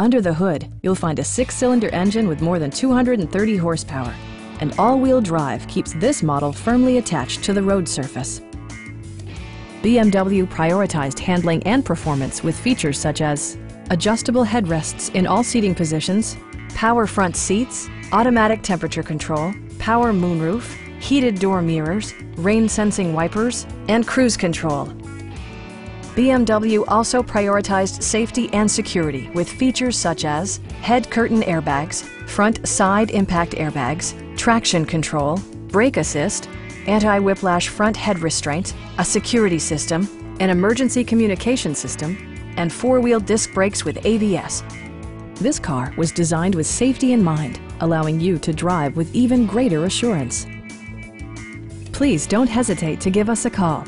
Under the hood, you'll find a 6-cylinder engine with more than 230 horsepower, and all-wheel drive keeps this model firmly attached to the road surface. BMW prioritized handling and performance with features such as adjustable headrests in all seating positions, power front seats, automatic temperature control, power moonroof, heated door mirrors, rain-sensing wipers, and cruise control. BMW also prioritized safety and security with features such as head curtain airbags, front side impact airbags, traction control, brake assist, anti-whiplash front head restraint, a security system, an emergency communication system, and 4-wheel disc brakes with ABS. This car was designed with safety in mind, allowing you to drive with even greater assurance. Please don't hesitate to give us a call.